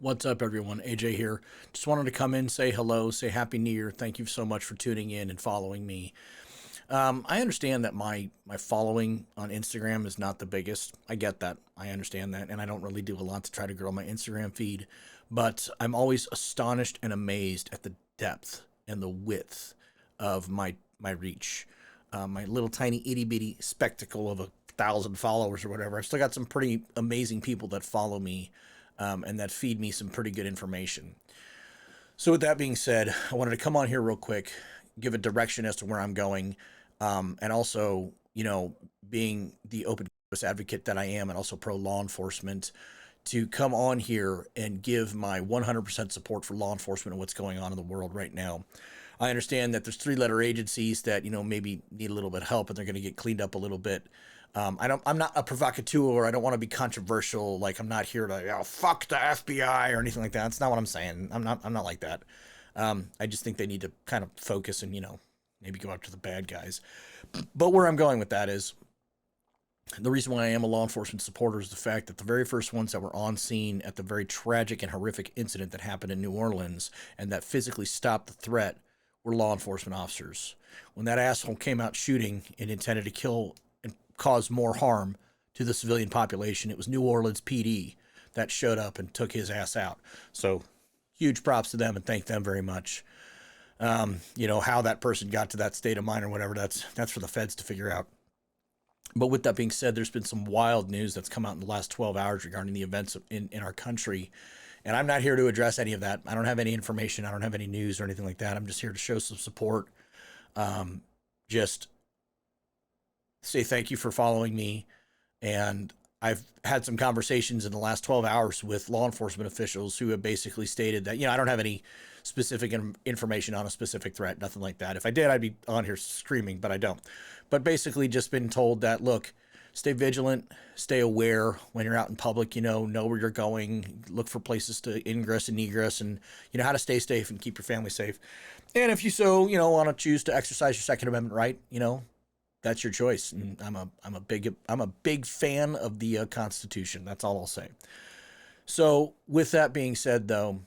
What's up, everyone? AJ here. Just wanted to come in, say hello, say Happy New Year. Thank you so much for tuning in and following me. I understand that my following on Instagram is not the biggest. I get that. I understand that, and I don't really do a lot to try to grow my Instagram feed. But I'm always astonished and amazed at the depth and the width of my reach. My little tiny itty bitty spectacle of 1,000 followers or whatever. I've still got some pretty amazing people that follow me, and that feed me some pretty good information. So with that being said, I wanted to come on here real quick, give a direction as to where I'm going, and also, being the open advocate that I am, and also pro law enforcement, to come on here and give my 100% support for law enforcement and what's going on in the world right now. I understand that there's three-letter agencies that maybe need a little bit of help, and they're going to get cleaned up a little bit. I'm not a provocateur. I don't want to be controversial. Like, I'm not here to fuck the FBI or anything like that. That's not what I'm saying. I'm not like that. I just think they need to kind of focus and maybe go after the bad guys. But where I'm going with that is, the reason why I am a law enforcement supporter is the fact that the very first ones that were on scene at the very tragic and horrific incident that happened in New Orleans and that physically stopped the threat were law enforcement officers. When that asshole came out shooting and intended to kill and cause more harm to the civilian population, it was New Orleans PD that showed up and took his ass out. So huge props to them, and thank them very much. How that person got to that state of mind or whatever, that's for the feds to figure out. But with that being said, there's been some wild news that's come out in the last 12 hours regarding the events in our country. And I'm not here to address any of that. I don't have any information. I don't have any news or anything like that. I'm just here to show some support. Just say thank you for following me. And I've had some conversations in the last 12 hours with law enforcement officials who have basically stated that, I don't have any specific information on a specific threat, nothing like that. If I did, I'd be on here screaming, but I don't. But basically just been told that, look, stay vigilant, stay aware when you're out in public, know where you're going, look for places to ingress and egress, and how to stay safe and keep your family safe. And if you so, want to choose to exercise your Second Amendment right, that's your choice. And I'm a big fan of the Constitution. That's all I'll say. So with that being said, though,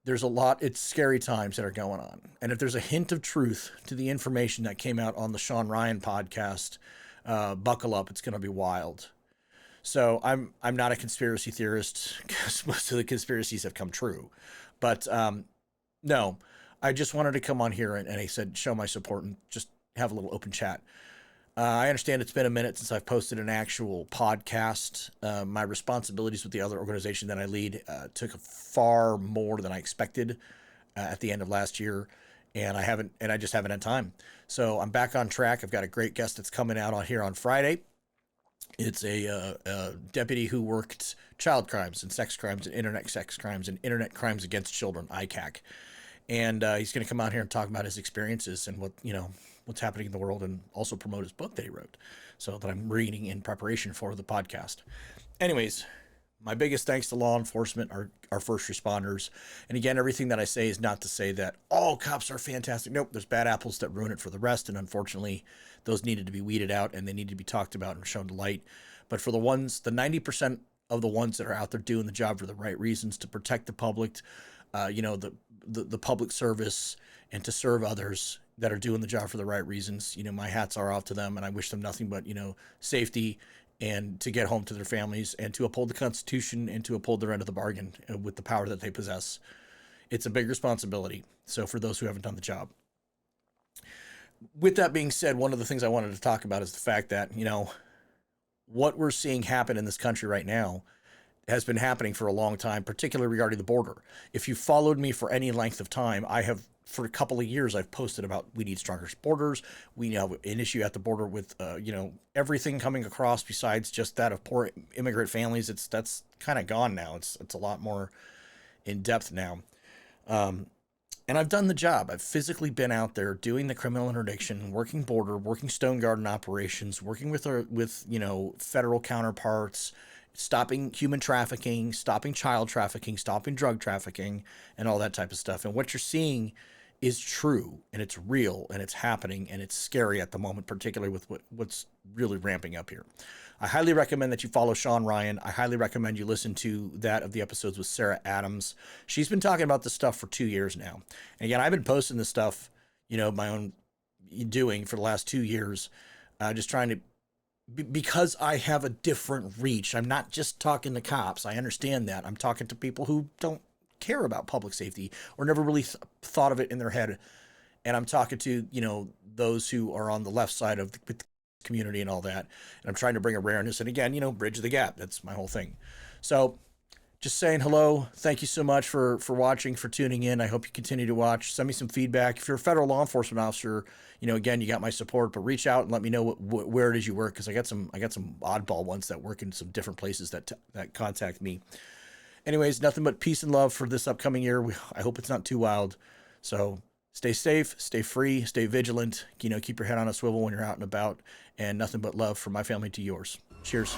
there's a lot, it's scary times that are going on. And if there's a hint of truth to the information that came out on the Sean Ryan podcast, buckle up, it's going to be wild. So I'm not a conspiracy theorist, because most of the conspiracies have come true. But no, I just wanted to come on here and I said, show my support and just have a little open chat. I understand it's been a minute since I've posted an actual podcast. My responsibilities with the other organization that I lead took far more than I expected at the end of last year, and I just haven't had time. So I'm back on track. I've got a great guest that's coming out on here on Friday. It's a deputy who worked child crimes and sex crimes and internet sex crimes and internet crimes against children, ICAC. And he's going to come out here and talk about his experiences and what's happening in the world, and also promote his book that he wrote, so that I'm reading in preparation for the podcast. Anyways, my biggest thanks to law enforcement, our first responders. And again, everything that I say is not to say that all cops are fantastic. Nope, there's bad apples that ruin it for the rest, and unfortunately, those needed to be weeded out, and they need to be talked about and shown to light. But for the 90% of the ones that are out there doing the job for the right reasons, to protect the public, the public service, and to serve others that are doing the job for the right reasons, my hats are off to them, and I wish them nothing but, safety, and to get home to their families, and to uphold the Constitution, and to uphold their end of the bargain with the power that they possess. It's a big responsibility. So for those who haven't done the job. With that being said, one of the things I wanted to talk about is the fact that, what we're seeing happen in this country right now has been happening for a long time, particularly regarding the border. If you followed me for any length of time, for a couple of years, I've posted about we need stronger borders. We have an issue at the border with, everything coming across besides just that of poor immigrant families. That's kind of gone now. It's a lot more in depth now. And I've done the job. I've physically been out there doing the criminal interdiction, working border, working stone garden operations, working with federal counterparts, stopping human trafficking, stopping child trafficking, stopping drug trafficking, and all that type of stuff. And what you're seeing is true and it's real and it's happening and it's scary at the moment, particularly with what's really ramping up here. I highly recommend that you follow Sean Ryan. I highly recommend you listen to that of the episodes with Sarah Adams. She's been talking about this stuff for 2 years now. And again, I've been posting this stuff, my own doing for the last 2 years, just trying to, because I have a different reach. I'm not just talking to cops. I understand that. I'm talking to people who don't care about public safety or never really thought of it in their head. And I'm talking to, those who are on the left side of the community and all that. And I'm trying to bring awareness and again, bridge the gap. That's my whole thing. So just saying hello. Thank you so much for watching, for tuning in. I hope you continue to watch. Send me some feedback. If you're a federal law enforcement officer, again, you got my support, but reach out and let me know where it is you work. Cause I got some oddball ones that work in some different places that contact me. Anyways, nothing but peace and love for this upcoming year. I hope it's not too wild. So stay safe, stay free, stay vigilant, keep your head on a swivel when you're out and about, and nothing but love from my family to yours. Cheers.